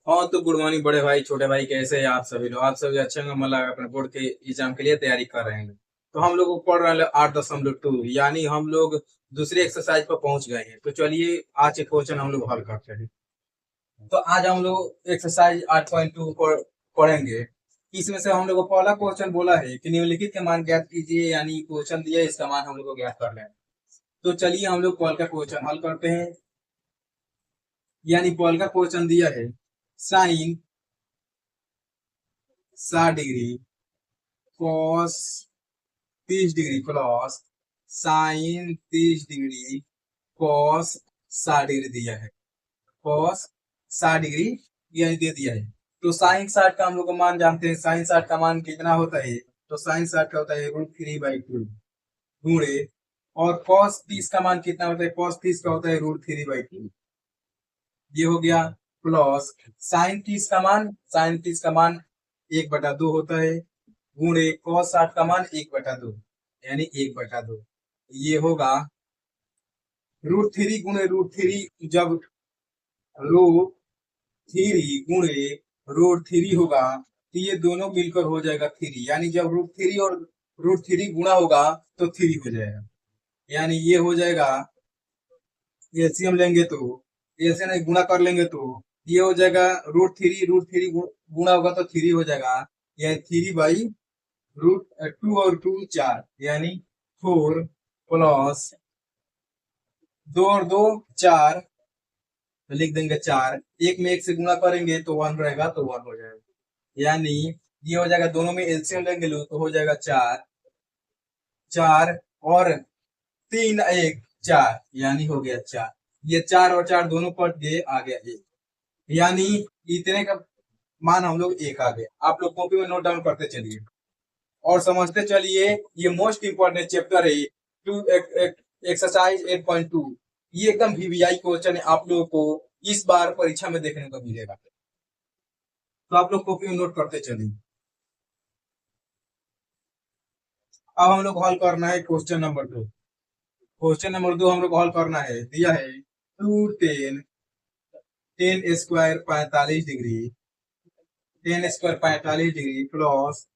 हाँ तो good morning बड़े भाई छोटे भाई, कैसे हैं आप सभी लोग? आप सभी अच्छे होंगे। मतलब अपने बोर्ड के एग्जाम के लिए तैयारी कर रहे हैं। तो हम लोग पढ़ रहे हैं 8.2, यानी हम लोग दूसरी एक्सरसाइज पर पहुंच गए हैं। तो चलिए आज एक क्वेश्चन हम लोग हल करते हैं। तो आज हम लोग एक्सरसाइज 8.2 पढ़ेंगे। इसमें से हम लोग को पहला क्वेश्चन बोला है कि निम्नलिखित के मान ज्ञात कीजिए, यानी क्वेश्चन दिया है, इसका मान हम लोग को ज्ञात करना है। तो चलिए हम लोग कॉल का क्वेश्चन हल करते हैं। यानी कॉल का क्वेश्चन दिया है sine 60 degree cos 30 degree plus sine 30 degree cos 60 degree दिया है। कॉस 60 डिग्री यही दे दिया है। तो साइन 60 का हम लोग को मान जानते हैं। साइन 60 का मान कितना होता है? तो साइन 60 का होता है √3/2 गुणे, और कॉस 30 का मान कितना होता है? कॉस 30 का होता है √3/2। ये हो गया प्लस साइन 30 का मान 1/2 होता है गुणे कॉस 60 का मान 1/2, यानी 1/2। ये होगा √3 गुणे √3। जब √3 गुणे √3 होगा तो ये दोनों मिलकर हो जाएगा 3, यानी जब √3 और √3 गुणा होगा तो 3 हो जाएगा। यानी ये हो जाएगा, एलसीएम लेंगे तो ऐसे नहीं, गुणा कर लेंगे तो ये हो जाएगा √3 गुणा होगा तो 3 हो जाएगा। यानी 3/√2 और 2 4, यानी 4 प्लस 2 और 2 4, तो लिख देंगे 4। एक में एक से गुणा करेंगे तो 1 रहेगा, तो 1 हो जाएगा। यानी ये हो जाएगा, दोनों में एलसीएम लेंगे लो तो हो जाएगा 4 4 और 3 1 4, यानी हो गया 4। ये 4 और 4 दोनों कट गए, आ गया 1। यानी इतने का मान हम लोग 1 आ गए। आप लोग कॉपी में नोट डाउन करते चलिए और समझते चलिए। ये मोस्ट इंपॉर्टेंट चैप्टर है, टू एक्सरसाइज 8.2। ये एकदम वीवीआई क्वेश्चन है, आप लोगों को इस बार परीक्षा में देखने को मिलेगा। तो आप लोग कॉपी में नोट करते चलिए। अब हम लोग हल करना है क्वेश्चन नंबर 2। क्वेश्चन नंबर 2 हम लोग हल करना है। दिया है 2 10 45 degree 45 degree plus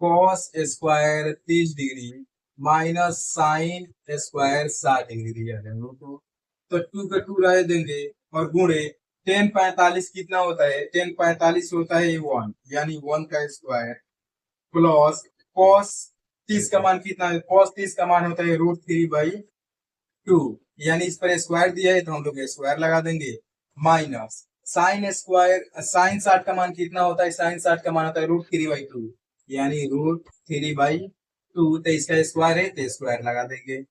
cos square 30 degree minus sine square 60 degree दिया है हम लोग को। तो 2 पे 2 रह देंगे और गुणे 10 45 कितना होता है? 10 45 होता है 1, यानी 1 का स्क्वायर प्लस कॉस 30 का मान कितना है? कॉस 30 का मान होता है √3/2, यानी इस पर स्क्वायर दिया है तो हम लोग स्क्वायर लगा देंगे, माइनस साइन 60 का मान कितना होता है? साइन 60 का मान होता है √3/2, यानी √3/2। तो इसका स्क्वायर है तो स्क्वायर लगा देंगे।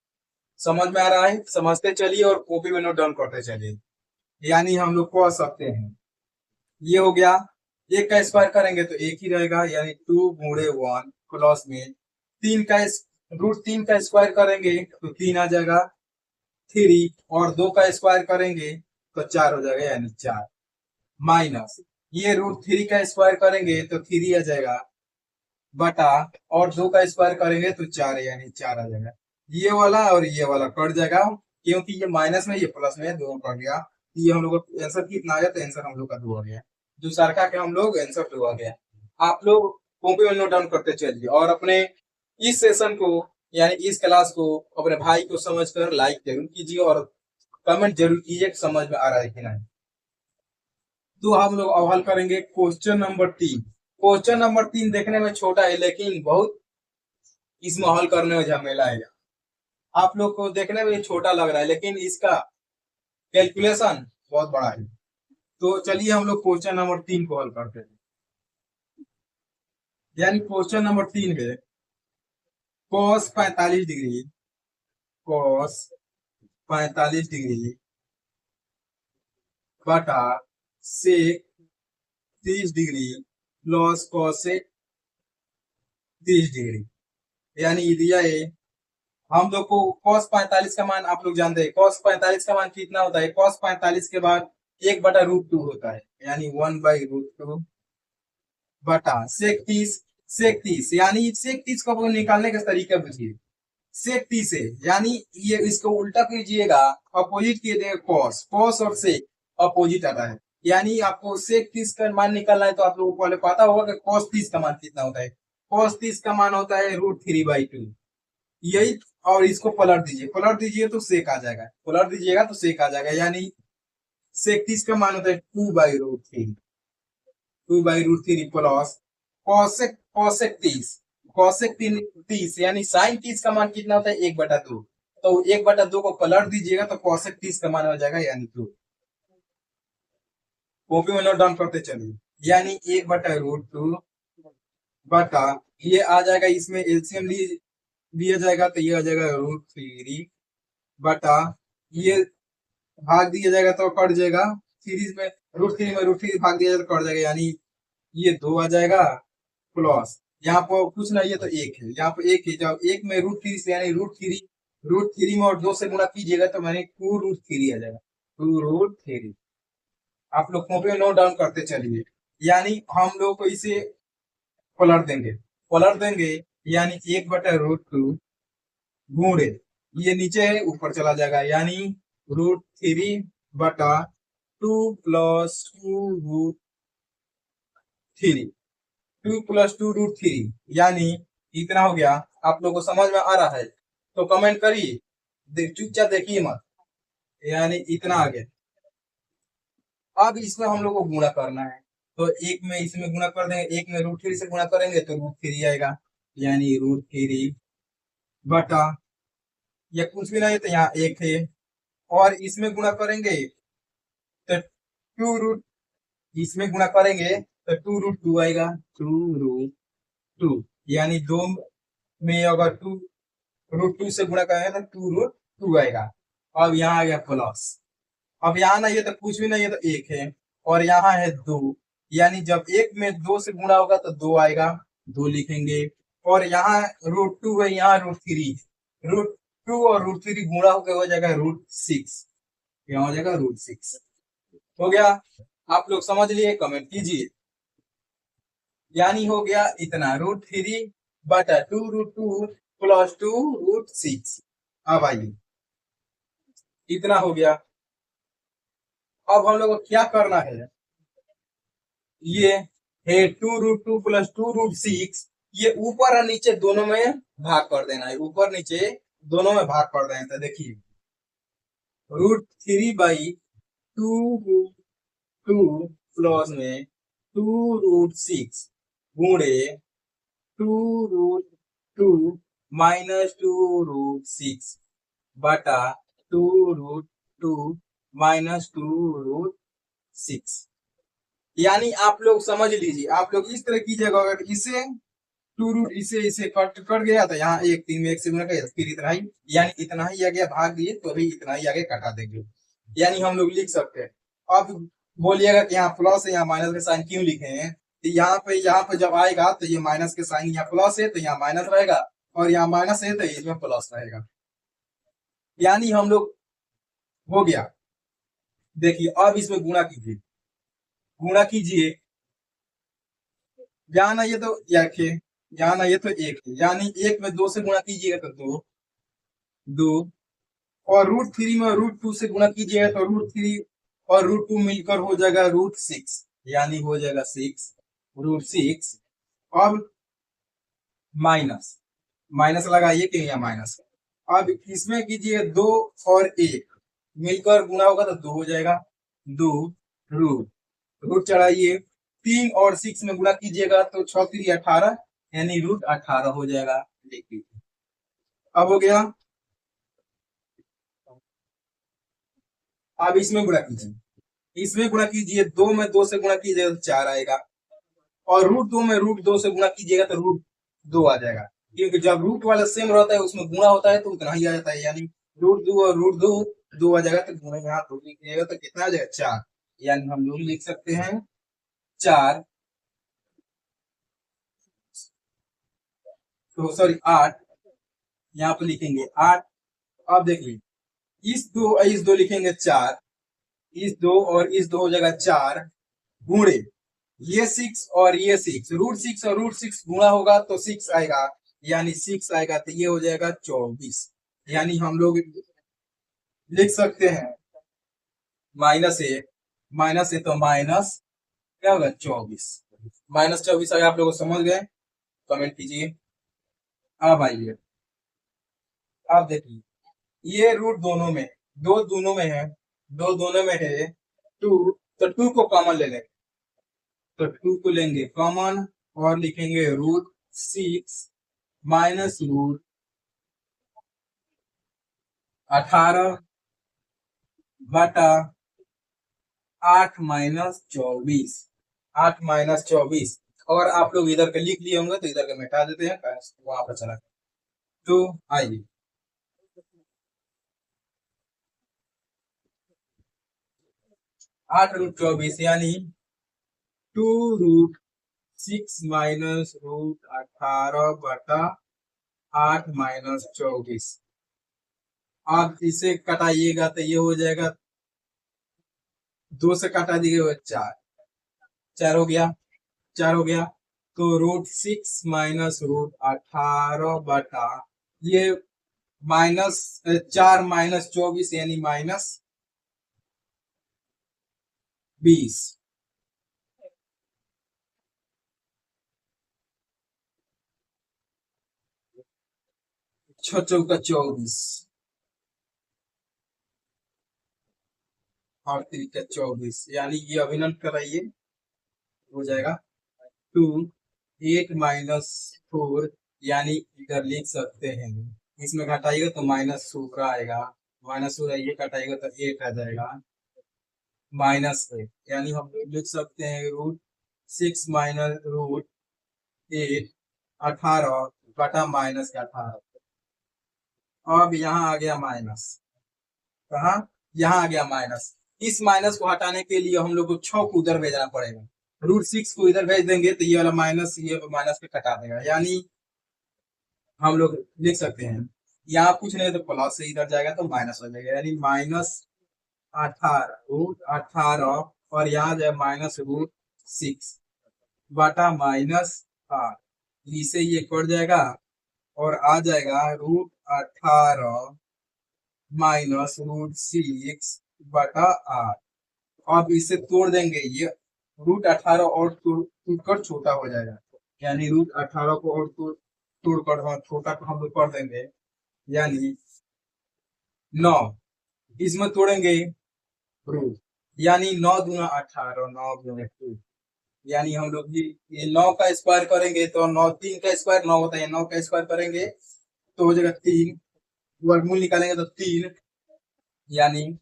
समझ में आ रहा है? समझते चलिए और कॉपी में नोट डाउन करते चलिए। यानी हम लोग कह सकते हैं, ये हो गया। एक का स्क्वायर करेंगे तो एक ही रहेगा, यानी 2 गुणे 1 प्लस में 3 का √3 का स्क्वायर करेंगे तो 3 आ जाएगा 3, और 2 का स्क्वायर करेंगे तो 4 हो जाएगा, यानी 4, माइनस ये √3 का स्क्वायर करेंगे तो 3 आ जाएगा बटा, और 2 का स्क्वायर करेंगे तो 4 है, यानी 4 आ जाएगा। ये वाला और ये वाला कट जाएगा, क्योंकि ये माइनस में ये प्लस में दोनों कट गया। ये हम लोग का आंसर कितना आ गया? तो आंसर हम लोग का 2 आ गया। जो सरका के हम लोग आंसर 2 आ गया। आप लोग कॉपी में नोट डाउन करते चलिए और अपने इस सेशन को, यानी इस क्लास को अपने भाई को समझकर लाइक जरूर कीजिए और कमेंट जरूर कीजिए कि समझ में आ रहा है कि नहीं। तो हम लोग अब हल करेंगे क्वेश्चन नंबर 3। क्वेश्चन नंबर 3 देखने में छोटा है, लेकिन बहुत इसमें हल करने में झमेला है। आप लोग को देखने में छोटा लग रहा है, लेकिन इसका कैलकुलेशन बहुत बड़ा है। तो चलिए हम लोग क्वेश्चन नंबर 3 को हल करते हैं। यानी क्वेश्चन नंबर 3 है कॉस 45 डिग्री कॉस 45 डिग्री बटा sec 30 degree plus cosec 30 degree, यानी ये दिया है हम लोग को। कॉस 45 का मान आप लोग जानते हैं। कॉस 45 का मान कितना होता है? कॉस 45 के बाद 1/√2 होता है, यानी 1/√2 बटा सेक 30, यानी सेक 30 को निकालने का तरीका बुझिए। सेक 30 है, यानी ये इसको उल्टा कीजिएगा, अपोजिट कीजिएगा। कॉस कॉस और सेक अपोजिट आता है, यानी आपको सेक 30 का मान निकालना है तो आप लोगों को पहले पता होगा कि cos 30 का मान कितना होता है। cos 30 का मान होता है √3/2। यही, और इसको पलट दीजिए तो सेक आ जाएगा, पलट दीजिएगा तो सेक आ जाएगा। यानी सेक 30 का मान होता है 2/√3, 2/√3 प्लस कॉसेक कॉसेक 30, कॉसेक 30 यानी साइन 30 का मान कितना होता है 1/2। तो 1/2 को पलट दीजिएगा तो कॉसेक 30 का मान हो जाएगा यानी 2। कॉपी में नोट डाउन करते चलिए। यानी 1/√2 बटा, ये आ जाएगा, इसमें एलसीएम लिया जाएगा तो ये आ जाएगा √3 बटा, ये भाग दिया जाएगा तो कट जाएगा, सीरीज में √3 भाग दिया जाएगा तो कट जाएगा, यानी ये 2 आ जाएगा प्लस, यहाँ पर कुछ नहीं है तो 1 है, यहाँ पर 1 है, जब 1 में √3 से यानी √3 में और 2 से गुणा कीजिएगा तो मैंने 2√3 आ जाएगा, 2√3। आप लोग कॉपी में नोट डाउन करते चलिए। यानी हम लोग को इसे पलट देंगे यानी 1/√2 गुणे, ये नीचे है ऊपर चला जाएगा, यानी √3 बटा 2 प्लस 2√3, 2 प्लस 2√3, यानी इतना हो गया। आप लोग को समझ में आ रहा है तो कमेंट करिए, चुपचाप देखिए मत। यानी इतना आ गया। अब इसमें हम लोग को गुणा करना है, तो एक में इसमें गुणा कर देंगे, एक में √3 से गुणा करेंगे तो √3 आएगा, यानी √3 बटा, या कुछ भी नहीं है तो यहाँ 1 है, और इसमें गुणा करेंगे तो इसमें गुणा करेंगे तो 2√2 आएगा, 2√2, यानी 2 में अगर 2√2 से गुणा करेंगे तो 2√2 आएगा। अब यहाँ आ गया प्लस, अब यहाँ नहीं है तो कुछ भी नहीं है तो 1 है, और यहाँ है 2, यानी जब 1 में 2 से गुणा होगा तो 2 आएगा, 2 लिखेंगे, और यहाँ √2 है, यहाँ √3, √2 और √3 गुणा होकर हो जाएगा √6, यहाँ हो जाएगा √6। हो गया, आप लोग समझ लिए, कमेंट कीजिए। यानी हो गया इतना, √3 बटा 2√2 प्लस 2√6। अब आइए, इतना हो गया। अब हम लोग को क्या करना है, ये है 2√2 प्लस 2√6, ये ऊपर और नीचे दोनों में भाग कर देना है, ऊपर नीचे दोनों में भाग कर देना है। देखिए √3/2√2 प्लस में 2√6 गुणे 2√2 माइनस 2√6 बटा 2√2 माइनस 2√6। यानी आप लोग समझ लीजिए, आप लोग इस तरह कीजिएगा, अगर इसे 2 रूट इसे कट गया तो यहाँ 1 3 में 1 से गुणा कर, फिर इतना ही, यानी इतना ही आ गया, भाग दिए तो अभी इतना ही आगे कटा देंगे, यानी हम लोग लिख सकते हैं। अब बोलिएगा कि यहाँ प्लस है, यहाँ माइनस का साइन क्यों लिखे हैं, तो यहाँ पे जब आएगा तो ये माइनस के साइन, यहाँ प्लस है तो यहाँ माइनस रहेगा, और यहाँ माइनस है तो इसमें प्लस रहेगा, यानी हम लोग हो गया। देखिए अब इसमें गुणा कीजिए, गुणा कीजिए, यहाँ ना ये तो रखिए, यहाँ ना ये तो 1 है, यानी 1 में 2 से गुणा कीजिएगा तो 2, 2, और √3 में √2 से गुणा कीजिएगा तो √3 और √2 मिलकर हो जाएगा √6, यानी हो जाएगा 6, √6। अब माइनस माइनस लगाइए कि यहाँ माइनस, अब इसमें कीजिए 2 और 1 मिलकर गुणा होगा तो 2 हो जाएगा, 2 रूट रूट चढ़ाइए, 3 और 6 में गुणा कीजिएगा तो 6 3 18, यानी √18 हो जाएगा। देखिए अब हो गया। अब इसमें गुणा कीजिए, इसमें गुणा कीजिए, 2 में 2 से गुणा कीजिएगा तो 4 आएगा, और √2 में √2 से गुणा कीजिएगा तो √2 आ जाएगा, क्योंकि जब रूट वाला सेम रहता है उसमें गुणा होता है तो उतना ही आ जाता है, यानी √2 और √2 2 आ जाएगा, तो गुणा यहाँ 2 लिखिएगा तो कितना आ जाएगा 4, यानी हम लोग लिख सकते हैं 4, तो सॉरी 8, यहाँ पे लिखेंगे 8। अब देखिए इस दो लिखेंगे 4, इस 2 और इस 2 हो जाएगा 4 गुणे ये 6 और ये 6, √6 और √6 गुणा होगा तो 6 आएगा, यानी 6 आएगा तो ये हो जाएगा 24, यानी हम लोग लिख सकते हैं -1 माइनस है तो माइनस क्या होगा 24। -24 अगर आप लोग समझ गए कमेंट कीजिए। अब आइए, अब देखिए ये रूट दोनों में, दो दोनों में है, दो दोनों में है टू, तो टू को कॉमन ले लेंगे, तो टू को लेंगे कॉमन और लिखेंगे रूट 6 माइनस रूट 18 बटा 8 - 24, 8 - 24। और आप लोग इधर के लिख लिए होंगे तो इधर के मिटा देते हैं, वहां पर चला। तो आइए 8 √24 यानी 2 √6 माइनस रूट 18 बटा 8 - 24। आप इसे कटाइएगा तो ये हो जाएगा, 2 से काटा दीजिएगा 4, 4 हो गया, 4 हो गया। तो √6 माइनस रूट 18 बटा ये माइनस 4 - 24 यानी -20। 6 × 4 = 24 और 3 × 24 यानी ये अभिनंदन कराइए, हो जाएगा 2 8 - 4 यानी इधर लिख सकते हैं, इसमें घटाइएगा तो -4 आएगा, -4 ये घटाइएगा तो 8 आ जाएगा, -8 यानी हम लिख सकते हैं √6 माइनस √8 18 बटा -18। अब यहाँ आ गया माइनस, कहा यहाँ आ गया माइनस। इस माइनस को हटाने के लिए हम लोग को 6 को उधर भेजना पड़ेगा, √6 को इधर भेज देंगे तो ये वाला माइनस ये माइनस पे कटा देगा, यानी हम लोग लिख सकते हैं यहाँ कुछ नहीं तो प्लस से इधर जाएगा तो माइनस हो जाएगा, यानी -18 √18 और यहाँ जाए -√6 बटा -8, इसे ये कट जाएगा और आ जाएगा √18 -√6 बटा 8। अब इसे तोड़ देंगे, ये √18 और तोड़कर छोटा हो जाएगा, यानी √18 को और तोड़कर हम छोटा को हम लोग कर देंगे, यानी 9 इसमें तोड़ेंगे रूट, यानी 9 × 2 = 18, 9 × 2 यानी हम लोग ये 9 का स्क्वायर करेंगे तो 9 3 का स्क्वायर 9 होता है, 9 का स्क्वायर करेंगे तो हो जाएगा 3, वर्गमूल निकालेंगे तो 3, यानी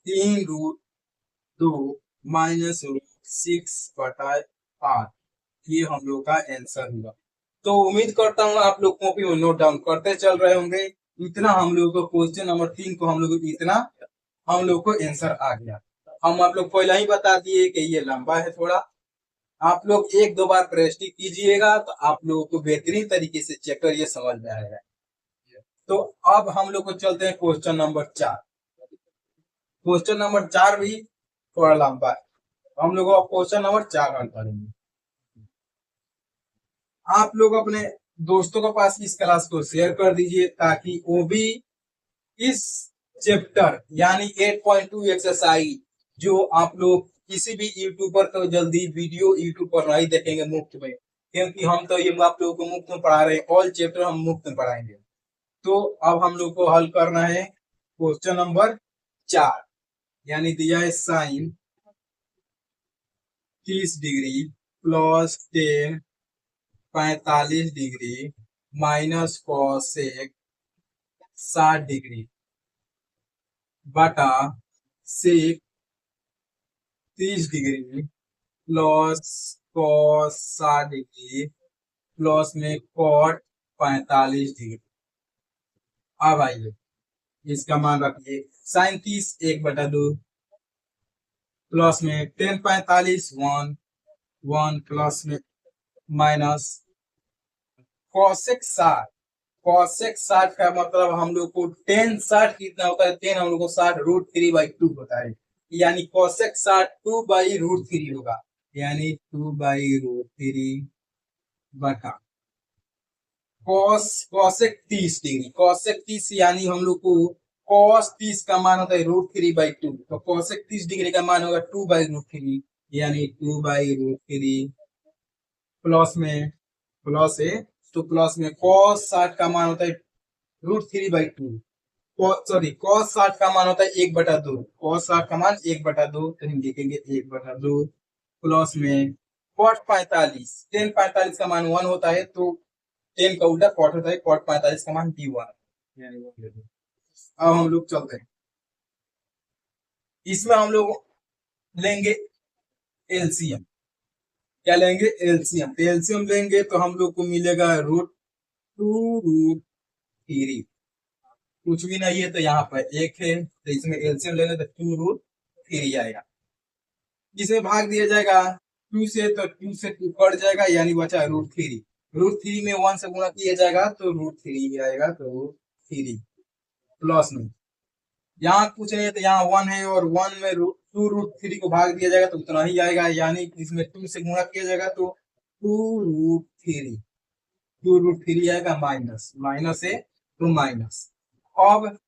3 √2 -√6 बटा 8, ये हम लोग का आंसर हुआ। तो उम्मीद करता हूँ आप लोग कॉपी में नोट डाउन करते चल रहे होंगे। इतना हम लोग को क्वेश्चन नंबर 3 को हम लोग इतना हम लोग को आंसर आ गया। हम आप लोग पहले ही बता दिए कि ये लंबा है थोड़ा, आप लोग 1-2 बार प्रैक्टिस कीजिएगा तो आप लोगों को बेहतरीन तरीके से चैप्टर ये समझ में आएगा। तो अब हम लोग को चलते हैं क्वेश्चन नंबर 4। क्वेश्चन नंबर 4 भी थोड़ा लंबा है, हम लोग क्वेश्चन नंबर 4 हल करेंगे। आप लोग अपने दोस्तों के पास इस क्लास को शेयर कर दीजिए ताकि वो भी इस चैप्टर यानी 8.2 एक्सरसाइज जो आप लोग किसी भी यूट्यूबर को जल्दी वीडियो यूट्यूब पर नहीं देखेंगे मुफ्त में, क्योंकि हम तो ये आप लोगों को मुफ्त में पढ़ा रहे हैं, ऑल चैप्टर हम मुफ्त में पढ़ाएंगे। तो अब हम लोग को हल करना है क्वेश्चन नंबर 4, यानी दिया है sine 30 degree plus 10 45 degree minus cosec 60 degree बटा sec 30 degree plus cos 60 degree plus में कॉट 45 डिग्री। अब आइए इसका मान रखिए, साइन 30 1/2 प्लस में 10 45 1 1 प्लस में माइनस कॉसेक 60, कॉसेक 60 का मतलब हम लोग को 10 60 कितना होता है, 10 हम लोग को 60 √3/2 होता है, यानी कॉसेक 60 2/√3 होगा, यानी 2/√3 बटा कॉसेक 30 डिग्री, कॉसेक 30 यानी हम लोग को cos 30 का मान होता है √3/2, तो cosec 30 डिग्री का मान होगा 2/√3, यानी 2/√3 प्लस है, तो प्लस में cos 60 का मान होता है √3/2, सॉरी cos 60 का मान होता है 1/2, cos 60 का मान 1/2, तो हम लिखेंगे 1/2 प्लस में cot 45, tan 45 का मान 1 होता है, तो tan का उल्टा cot होता है, cot 45 का मान b1, यानी वो ले लो। अब हम लोग चलते हैं, इसमें हम लोग लेंगे एलसीएम। क्या लेंगे? एलसीएम। तो एलसीएम लेंगे तो हम लोग को मिलेगा √2√3, कुछ भी नहीं है तो यहाँ पर एक है, तो इसमें एलसीएम लेंगे तो 2√3 आएगा। इसमें भाग दिया जाएगा 2 से, तो 2 से 2 कट जाएगा, यानी बचा √3। √3 में 1 से गुणा किया जाएगा तो √3 आएगा, तो √3 प्लस में यहाँ कुछ नहीं है तो यहाँ 1 है, और 1 में 2√3 को भाग दिया जाएगा तो उतना ही आएगा, यानी इसमें 2 से गुणा किया जाएगा तो 2√3 आएगा, माइनस माइनस है तो माइनस। अब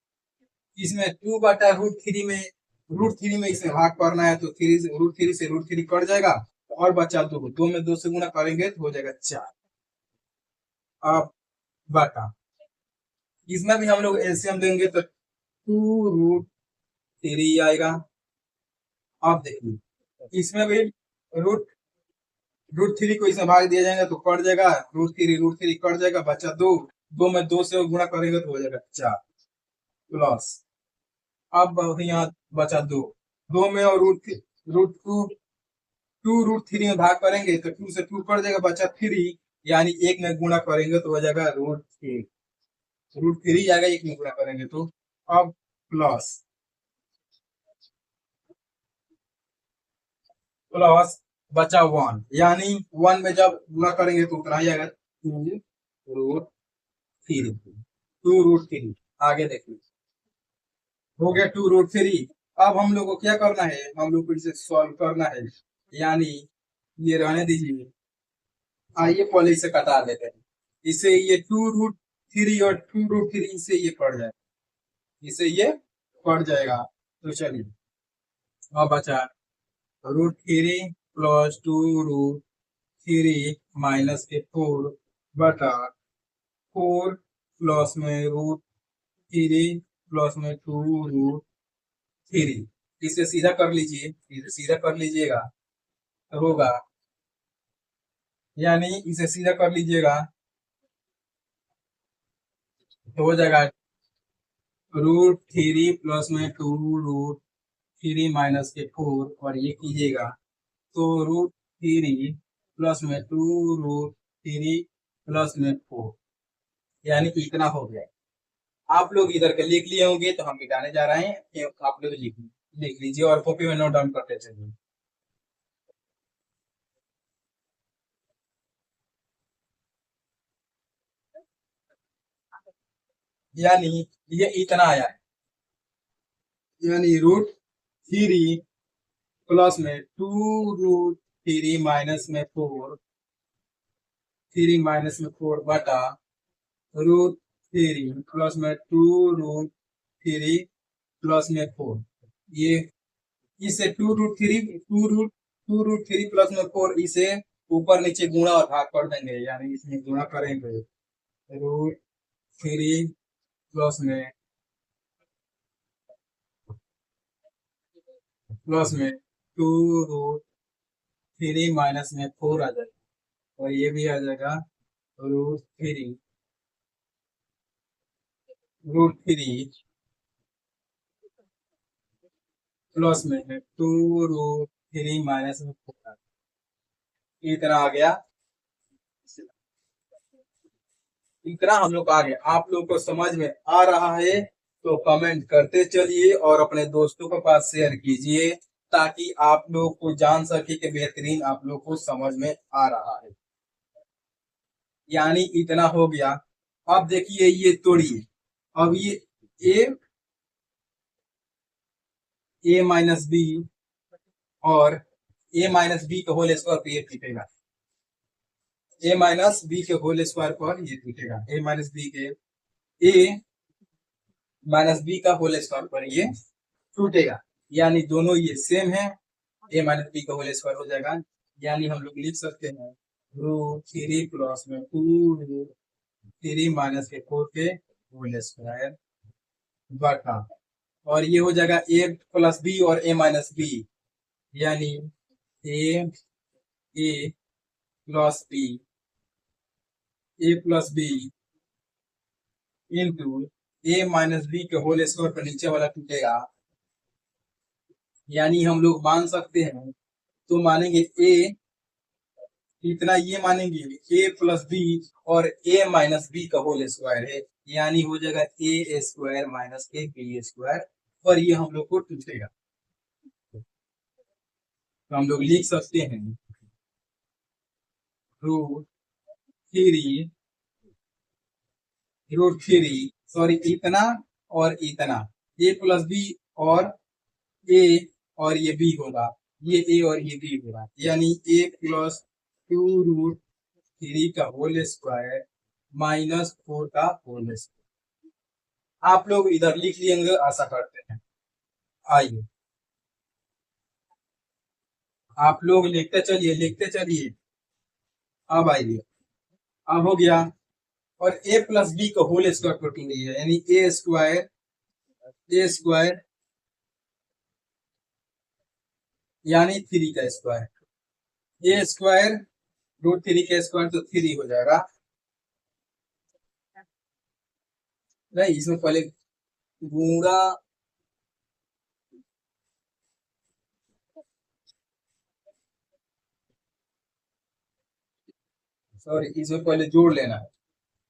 इसमें 2/√3 में √3 में इसमें भाग करना है, तो 3 से √3 कट जाएगा, और बचा 2 में 2 से गुणा करेंगे तो हो जाएगा 4। अब बटा इसमें भी हम लोग एलसीएम लेंगे तो 2√3 आएगा। अब देखिए इसमें भी √3 को इसमें भाग दिया जाएगा तो कट जाएगा, √3 कट जाएगा, बचा 2 में 2 से गुणा करेंगे तो हो जाएगा 4 प्लस। अब यहाँ बचा 2 में और √2 में भाग करेंगे तो 2 से 2 कट जाएगा, बचा 3, यानी 1 में गुणा करेंगे तो हो जाएगा √3 जाएगा, 1 में गुणा करेंगे तो। अब प्लस प्लस बचा 1, यानी 1 में जब गुणा करेंगे तो उतना ही आएगा 2√3। आगे देखिए हो गया 2√3। अब हम लोग को क्या करना है, हम लोग को इसे सॉल्व करना है, यानी ये रहने दीजिए, आइए पहले इसे कटा लेते हैं। इसे ये 2√3 और 2√3 इसे ये कट जाएगा, इसे ये कट जाएगा, तो चलिए अब बचा √3 प्लस 2√3 माइनस के 4 बटा 4 प्लस में √3 प्लस में 2√3, इसे सीधा कर लीजिए, इसे सीधा कर लीजिएगा तो होगा, यानी इसे सीधा कर लीजिएगा तो हो जाएगा √3 प्लस में 2√3 माइनस के 4, और ये कीजिएगा तो √3 प्लस में 2√3 प्लस में 4, यानी कि इतना हो गया। आप लोग इधर के लिख लिए होंगे तो हम मिटाने जा रहे हैं, आप लोग लिख लीजिए और कॉपी में नोट डाउन करते चलिए। यानी ये इतना आया है, यानी √3 प्लस में 2√3 माइनस में 4, 3 माइनस में 4 बटा √3 प्लस में 2√3 प्लस में 4, ये इसे 2√3 प्लस में 4 इसे ऊपर नीचे गुणा और भाग कर देंगे, यानी इसमें गुणा करेंगे √3 प्लस में 2√3 माइनस में 4 आ जाएगा, और ये भी आ जाएगा √3 प्लस में 2√3 माइनस में 4, इतना आ गया, इतना हम लोग आ गए। आप लोग को समझ में आ रहा है तो कमेंट करते चलिए और अपने दोस्तों के पास शेयर कीजिए, ताकि आप लोग को जान सके कि बेहतरीन आप लोग को समझ में आ रहा है। यानी इतना हो गया। अब देखिए ये तोड़िए, अब ये ए माइनस बी और ए माइनस बी का होल स्क्वायर पे ये टूटेगा, ए माइनस बी के होल स्क्वायर पर ये टूटेगा, ए माइनस बी के ए माइनस बी का होल स्क्वायर पर ये टूटेगा, यानी दोनों ये सेम है, ए माइनस बी का होल स्क्वायर हो जाएगा। यानी हम लोग लिख सकते हैं रूट थ्री प्लस में टू रूट थ्री माइनस के फोर के होल स्क्वायर बटा, और ये हो जाएगा ए प्लस बी और ए माइनस बी, यानी ए ए plus B, A plus B into A minus B के होल स्क्वायर पर नीचे वाला टूटेगा। यानी हम लोग मान सकते हैं, तो मानेंगे ए इतना, ये मानेंगे ए प्लस बी और ए माइनस बी का होल स्क्वायर है, यानी हो जाएगा A square minus A B square, और ये हम लोग को टूटेगा। तो हम लोग लिख सकते हैं root three root three sorry इतना और इतना, ए प्लस बी और ए और ये बी होगा, ये ए और ये बी होगा, यानी ए प्लस टू रूट थ्री का होल स्क्वायर माइनस फोर का होल स्क्वायर। आप लोग इधर लिख लेंगे, आशा करते हैं। आइए आप लोग लिखते चलिए, लिखते चलिए। अब आइए, अब हो गया, और ए प्लस बी का होल स्क्वायर प्रोटीन है, यानी ए स्क्वायर यानी थ्री का स्क्वायर, ए स्क्वायर रूट थ्री का स्क्वायर तो थ्री हो जाएगा। नहीं, इसमें पहले गुणा, सॉरी इसमें पहले जोड़ लेना है,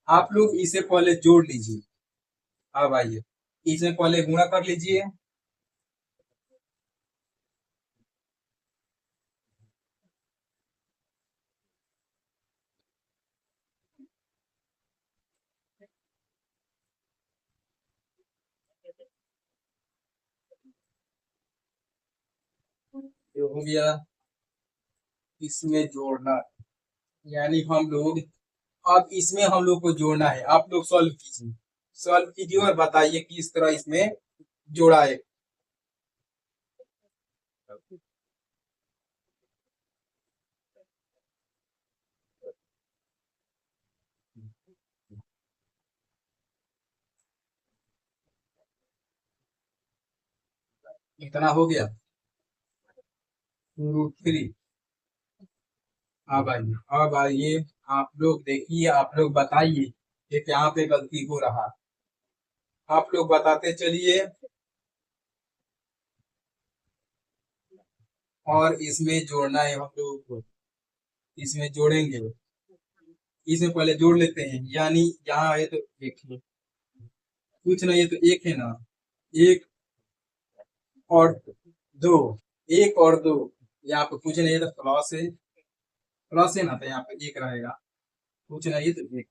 आप लोग इसे पहले जोड़ लीजिए। अब आइए, इसमें पहले गुणा कर लीजिए, ये हो गया। इसमें जोड़ना, यानी हम लोग, अब इसमें हम लोग को जोड़ना है। आप लोग सॉल्व कीजिए, सॉल्व कीजिए और बताइए कि इस तरह इसमें जोड़ा है। इतना हो गया रूट थ्री। अब आइए आप लोग देखिए, आप लोग बताइए कि यहाँ पे गलती हो रहा, आप लोग बताते चलिए। और इसमें जोड़ना है हम लोगों को, इसमें जोड़ेंगे, इसमें पहले जोड़ लेते हैं, यानी यहाँ है तो एक है, कुछ नहीं है तो एक है ना, एक और दो, एक और दो, यहाँ पे कुछ नहीं है तो प्लस है ना, तो यहाँ पे एक रहेगा, कुछ नहीं है तो एक,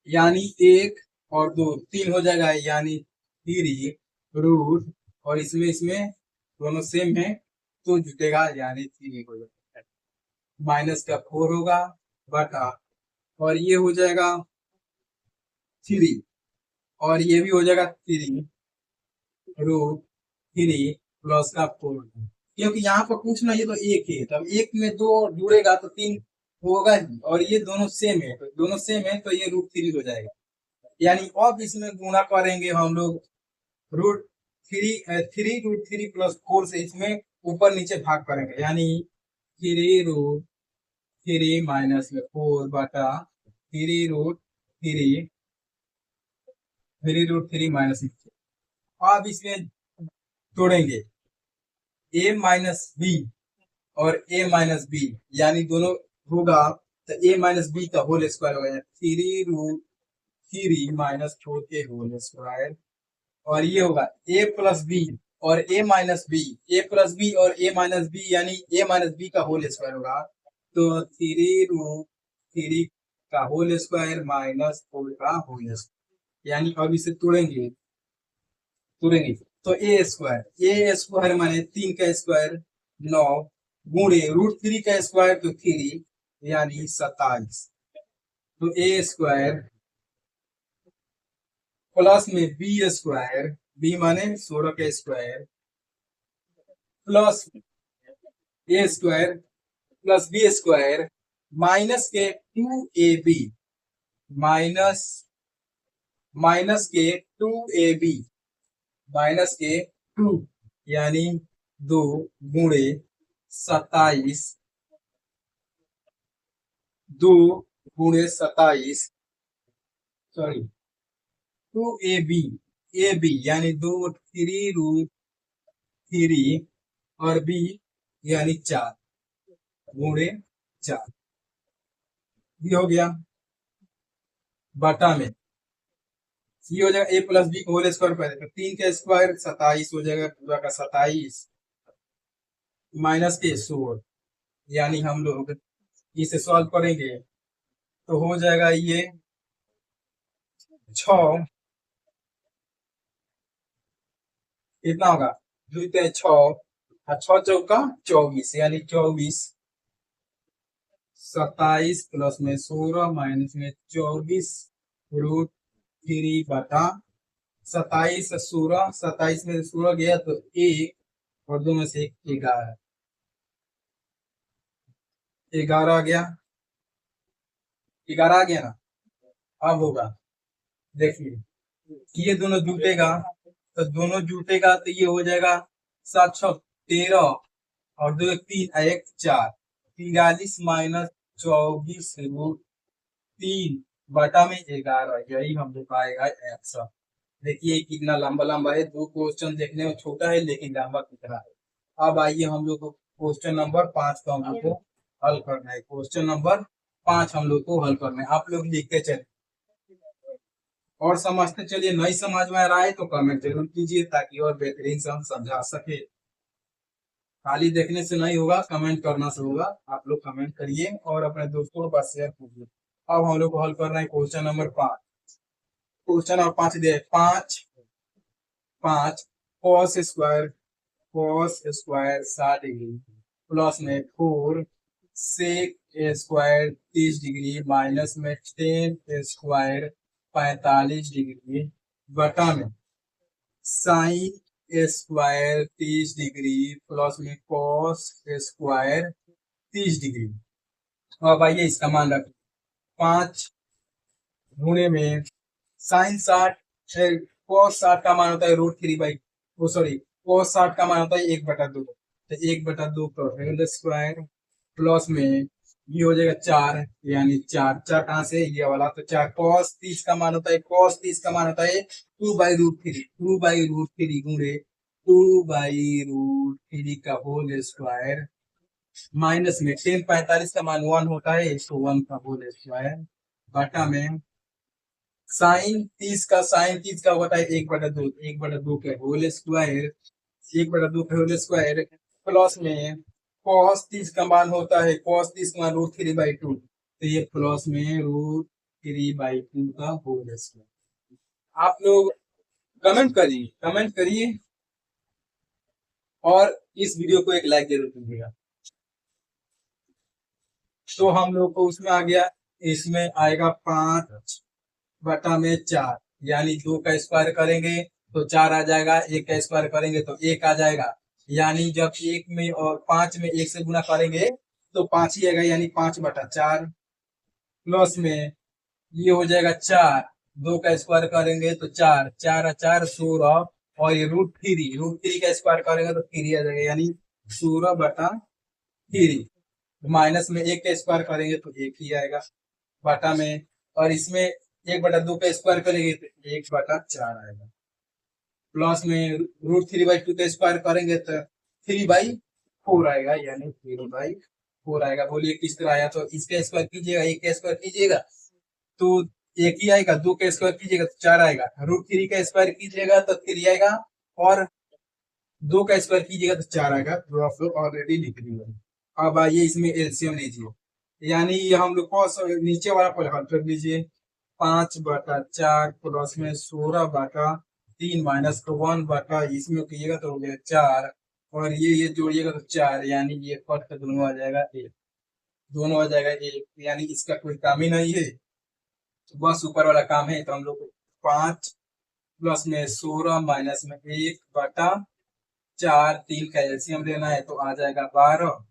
यानी एक और दो तीन हो जाएगा, यानी थ्री रूट, और इसमें इसमें दोनों सेम है तो जुटेगा, यानी थ्री हो जाएगा, माइनस का फोर होगा बटा, और ये हो जाएगा थ्री, और ये भी हो जाएगा थ्री रूट थ्री प्लस का फोर, क्योंकि यहाँ पर कुछ ना, ये तो एक है, तब एक में दो जुड़ेगा तो तीन होगा ही, और ये दोनों सेम है, तो दोनों सेम है तो ये रूट थ्री हो जाएगा। यानी अब इसमें गुणा करेंगे हम लोग, root three three root three plus four से इसमें ऊपर नीचे भाग करेंगे, यानी थ्री रूट थ्री माइनस में फोर बटा three root three, three root three minus. अब इसमें जोड़ेंगे ए माइनस बी और ए माइनस बी, यानी दोनों होगा तो ए माइनस बी का होल स्क्वायर होगा, three root three minus four के होल स्क्वायर, और ये होगा ए प्लस बी और A minus B, A plus B और ए माइनस बी, यानी ए माइनस बी का होल स्क्वायर होगा, तो थ्री रूट थ्री का होल स्क्वायर माइनस फोर का होल स्क्वायर, यानी अब इसे तोड़ेंगे, तोड़ेंगे तो ए स्क्वायर माने तीन का स्क्वायर नौ, गुणे रूट थ्री का स्क्वायर तो थ्री, यानी 27, तो ए स्क्वायर प्लस में बी स्क्वायर, बी माने 16 का square, plus A square plus B square minus के 2ab, माइनस माइनस के 2ab, माइनस के 2 यानी 2 गुणे 27, 2 गुणे 27, सॉरी 2ab, ab यानी 2 3√3 और b यानी 4 गुणे 4, ये हो गया। बटा में ये हो जाएगा ए प्लस बी होल स्क्वायर पर 3 का स्क्वायर 27 हो जाएगा, पूरा का 27 माइनस के 16, यानी हम लोग इसे सॉल्व करेंगे तो हो जाएगा ये 6, कितना होगा 2 6 और 6 चौका 24, यानी 24, 27 प्लस में 16 माइनस में 24√3 बटा 27, 16, 27 में 16 गया तो 1 और 2 में से 1 11, 11 आ गया, 11 आ गया ना। अब होगा देखिए ये दोनों जुटेगा तो ये हो जाएगा 7 6 13 और 2 3 1 4, 43 माइनस 24√3 बटा में 11, यही हम लोग आएगा आंसर। देखिए कितना लंबा लंबा है, 2 क्वेश्चन देखने में छोटा है लेकिन लंबा कितना है। अब आइए हम लोग को क्वेश्चन नंबर 5 को हम लोग को हल करना है। क्वेश्चन नंबर 5 हम लोग को हल करना है, आप लोग लिखते चले और समझते चलिए। नहीं समझ में आ रहा है तो कमेंट जरूर कीजिए ताकि और बेहतरीन से हम समझा सके। खाली देखने से नहीं होगा, कमेंट करना से होगा। आप लोग कमेंट करिए और अपने दोस्तों के पास शेयर कीजिए। अब हम लोग को हल करना है क्वेश्चन नंबर 5। क्वेश्चन नंबर 5 दिया है 5 cos स्क्वायर 60 डिग्री प्लस में 4 sec स्क्वायर 30 डिग्री माइनस में 10 स्क्वायर 45 डिग्री बटा में साइन स्क्वायर 30 डिग्री प्लस में कॉस स्क्वायर 30 डिग्री। अब आइए इसका मान रखें 5 गुणे में साइन 60, कॉस 60 का मान होता है √3 वो सॉरी कॉस 60 का मान होता है 1/2, तो 1/2 का होल स्क्वायर प्लस में ये हो जाएगा 4, यानी 4 4 कहाँ से ये वाला, तो 4 cos 30 का मान होता है 2/√3 गुणे 2/√3 का होल स्क्वायर माइनस में 10 45 का मान 1 होता है तो 1 का होल स्क्वायर बटा में साइन 30 का होता है 1/2 के होल स्क्वायर, 1/2 के होल स्क्वायर प्लस में cos 30 का मान होता है cos 30 का मान √3/2, तो ये प्लस में √3/2 का होल स्क्वायर। आप लोग कमेंट करिए और इस वीडियो को एक लाइक जरूर कीजिएगा। तो हम लोग को उसमें आ गया, इसमें आएगा 5 बटा में 4, यानी 2 का स्क्वायर करेंगे तो 4 आ जाएगा, 1 का स्क्वायर करेंगे तो 1 आ जाएगा, यानी जब 1 में और 5 में 1 से गुना करेंगे तो 5 ही आएगा, यानी 5/4 प्लस में ये हो जाएगा 4, 2 का स्क्वायर करेंगे तो 4 4 4 16 और ये √3 का स्क्वायर करेंगे तो 3 आ जाएगा, यानी 16/3 माइनस में 1 का स्क्वायर करेंगे तो 1 ही आएगा बटा में, और इसमें 1/2 का स्क्वायर करेंगे तो 1/4 आएगा प्लस में √3/2 का स्क्वायर करेंगे तो 3/4 आएगा, यानी 3/4 आएगा। बोलिए किस तरह आया, तो इसका स्क्वायर कीजिएगा 1 का स्क्वायर कीजिएगा तो 1 ही आएगा, 2 का स्क्वायर कीजिएगा तो 4 आएगा, √3 का स्क्वायर कीजिएगा तो 3 आएगा और 2 का स्क्वायर कीजिएगा तो 4 आएगा, जो आप लोग ऑलरेडी लिख दिए। अब आइए इसमें एलसीएम लीजिए, यानी हम लोग को नीचे वाला पहले हल कर लीजिए। 5/4 प्लस में 16/3 माइनस का 1 इसमें कीजिएगा तो हो गया 4, और ये जोड़िएगा तो 4, यानी ये कट का दोनों आ जाएगा 1, दोनों आ जाएगा 1, यानी इसका कोई काम ही नहीं है, बस ऊपर वाला काम है। तो हम लोग 5 प्लस में 16 माइनस में 1/4, 3 का एलसीएम लेना है तो आ जाएगा 12।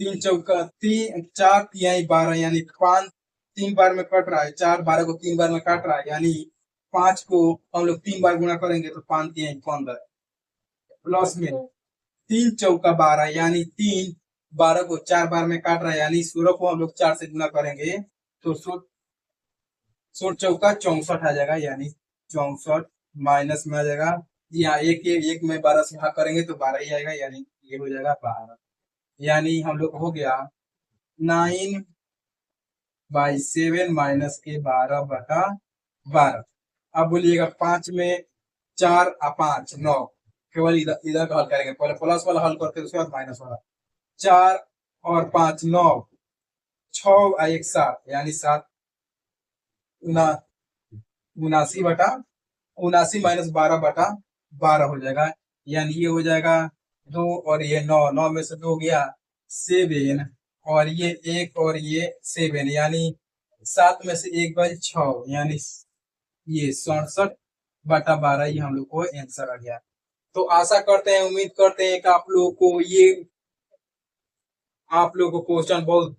4 तिहाई 12 यानी 5 3 बार में कट रहा है, 4 12 को 3 बार में काट रहा है, यानी 5 को हम लोग 3 बार गुणा करेंगे तो 5 तिहाई 15, प्लस में 3 चौका 12 यानी 3 12 को 4 बार में काट रहा है, यानी 16 को हम लोग 4 से गुणा करेंगे तो 16 चौका 64 आ जाएगा, यानी 64 माइनस में आ जाएगा, यहाँ एक में 12 से भाग करेंगे तो 12 ही आएगा, यानी ये हो जाएगा 12। यानी हम लोग हो गया 9/7 माइनस के 12/12। अब बोलिएगा 5 में 4 और 5 9, केवल इधर इधर का हल करेंगे, पहले प्लस वाला हल करके उसके बाद माइनस वाला। 4 और 5 9, 6 और 1 7, यानी 7 79 माइनस 12/12 हो जाएगा, यानी ये हो जाएगा 2 और ये 9, 9 में से 2 गया 7, और ये 1 और ये 7, यानी 7 में से 1 गया 6, यानी ये 67/12 ही हम लोग को आंसर आ गया। तो आशा करते हैं, उम्मीद करते हैं कि आप लोगों को क्वेश्चन बहुत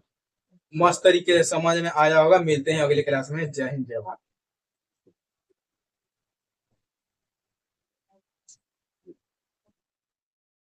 मस्त तरीके से समझ में आया होगा। मिलते हैं अगले क्लास में। जय हिंद जय भारत।